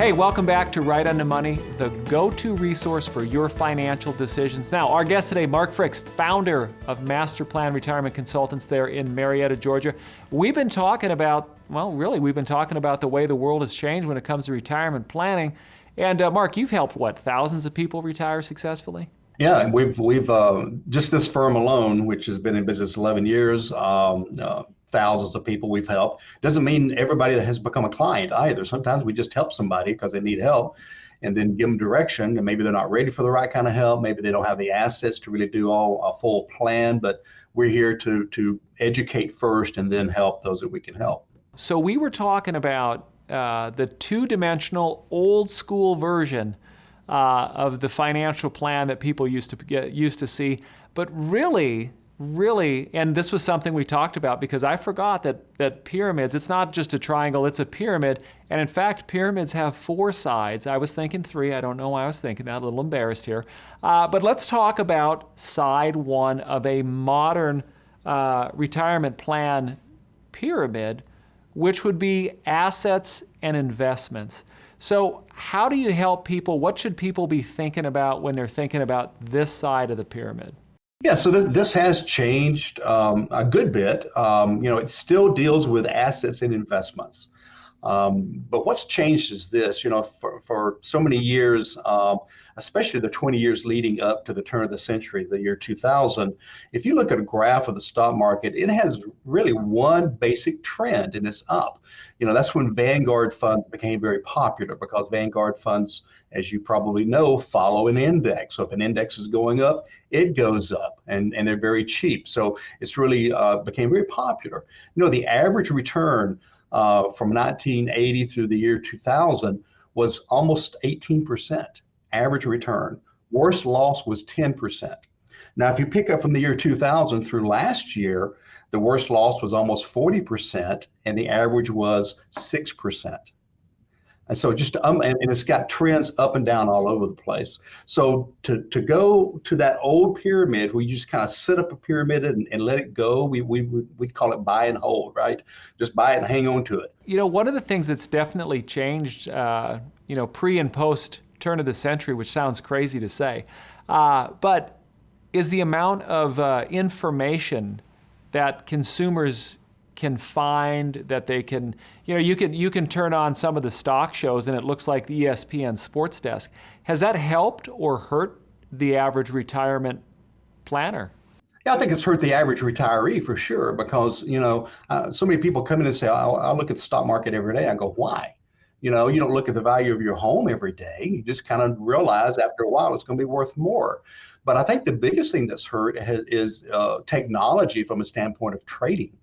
Hey, welcome back to Right on the Money, the go-to resource for your financial decisions. Now, our guest today, Mark Fricks, founder of Master Plan Retirement Consultants there in Marietta, Georgia. We've been talking about, we've been talking about the way the world has changed when it comes to retirement planning. And Mark, you've helped, thousands of people retire successfully? Yeah, and we've just this firm alone, which has been in business 11 years, thousands of people we've helped. Doesn't mean everybody that has become a client either. Sometimes we just help somebody because they need help and then give them direction, and maybe they're not ready for the right kind of help. Maybe they don't have the assets to really do a full plan, but we're here to educate first and then help those that we can help. So we were talking about the two-dimensional old school version of the financial plan that people used to see. But really, and this was something we talked about because I forgot that pyramids, it's not just a triangle, it's a pyramid. And in fact, pyramids have 4 sides. I was thinking 3. I don't know why I was thinking that. A little embarrassed here. But let's talk about side 1 of a modern retirement plan pyramid, which would be assets and investments. So how do you help people? What should people be thinking about when they're thinking about this side of the pyramid? Yeah, so this has changed a good bit. It still deals with assets and investments. But what's changed is this, for so many years, especially the 20 years leading up to the turn of the century, the year 2000, if you look at a graph of the stock market, it has really one basic trend, and it's up. That's when Vanguard funds became very popular because Vanguard funds, as you probably know, follow an index. So if an index is going up, it goes up, and they're very cheap. So it's really became very popular. The average return from 1980 through the year 2000 was almost 18% average return. Worst loss was 10%. Now, if you pick up from the year 2000 through last year, the worst loss was almost 40% and the average was 6%. And so and it's got trends up and down all over the place. So to go to that old pyramid where you just kind of set up a pyramid and let it go, we'd call it buy and hold, right? Just buy it and hang on to it. One of the things that's definitely changed, pre and post turn of the century, which sounds crazy to say, but is the amount of information that consumers can find, that they can, you can turn on some of the stock shows and it looks like the ESPN Sports Desk. Has that helped or hurt the average retirement planner? Yeah, I think it's hurt the average retiree for sure because, so many people come in and say, I look at the stock market every day. I go, why? You don't look at the value of your home every day. You just kind of realize after a while it's going to be worth more. But I think the biggest thing that's hurt is technology from a standpoint of trading.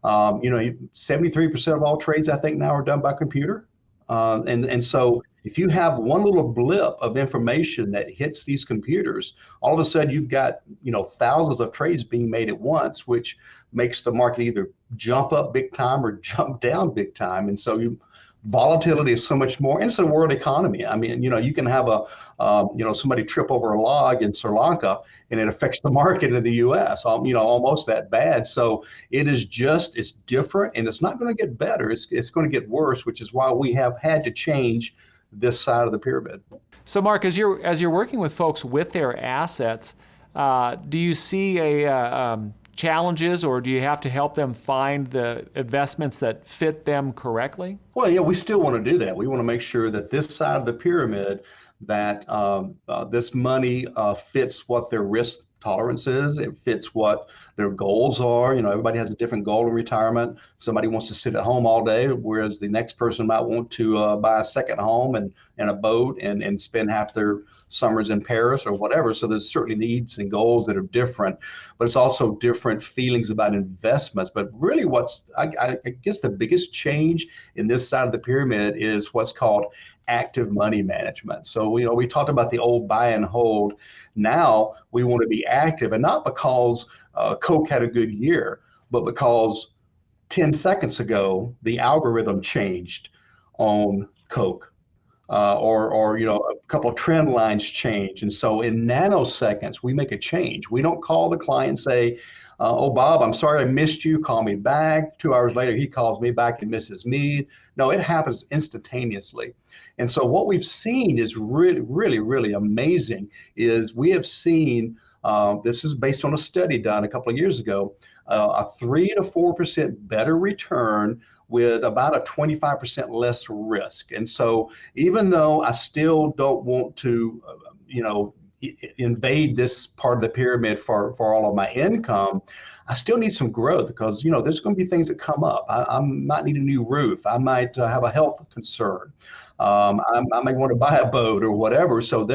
73% of all trades, I think, now are done by computer. And so if you have one little blip of information that hits these computers, all of a sudden you've got, thousands of trades being made at once, which makes the market either jump up big time or jump down big time. And so volatility is so much more, and it's a world economy. I mean, you can have somebody trip over a log in Sri Lanka and it affects the market in the US, almost that bad. So it's different and it's not going to get better. It's going to get worse, which is why we have had to change this side of the pyramid. So Mark, as you're working with folks with their assets, do you see challenges, or do you have to help them find the investments that fit them correctly? Well, yeah, we still want to do that. We want to make sure that this side of the pyramid, that this money fits what their risk tolerance is. It fits what their goals are. Everybody has a different goal in retirement. Somebody wants to sit at home all day, whereas the next person might want to buy a second home and a boat and spend half their summers in Paris or whatever. So there's certainly needs and goals that are different, but it's also different feelings about investments. But really I guess the biggest change in this side of the pyramid is what's called active money management. So, we talked about the old buy and hold. Now we want to be active, and not because Coke had a good year, but because 10 seconds ago, the algorithm changed on Coke. or a couple of trend lines change. And so in nanoseconds, we make a change. We don't call the client and say, oh, Bob, I'm sorry I missed you. Call me back. 2 hours later, he calls me back and misses me. No, it happens instantaneously. And so what we've seen is really, really, really amazing is we have seen, this is based on a study done a couple of years ago, a 3 to 4% better return with about a 25% less risk. And so even though I still don't want to, invade this part of the pyramid for all of my income, I still need some growth because, there's going to be things that come up. I might need a new roof. I might have a health concern. I may want to buy a boat or whatever. So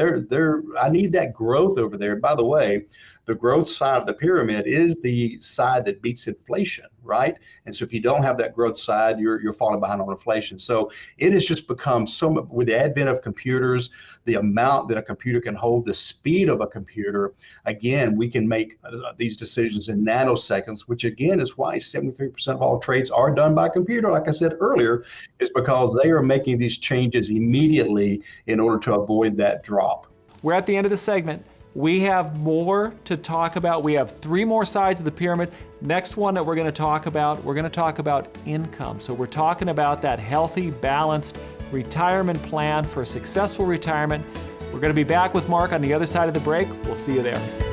I need that growth over there. By the way, the growth side of the pyramid is the side that beats inflation, right? And so if you don't have that growth side, you're falling behind on inflation. So it has just become so much with the advent of computers, the amount that a computer can hold, the speed of a computer. Again, we can make these decisions in nanoseconds, which again is why 73% of all trades are done by computer. Like I said earlier, is because they are making these changes immediately in order to avoid that drop. We're at the end of the segment. We have more to talk about. We have 3 more sides of the pyramid. Next one that we're going to talk about income. So we're talking about that healthy, balanced retirement plan for a successful retirement. We're going to be back with Mark on the other side of the break. We'll see you there.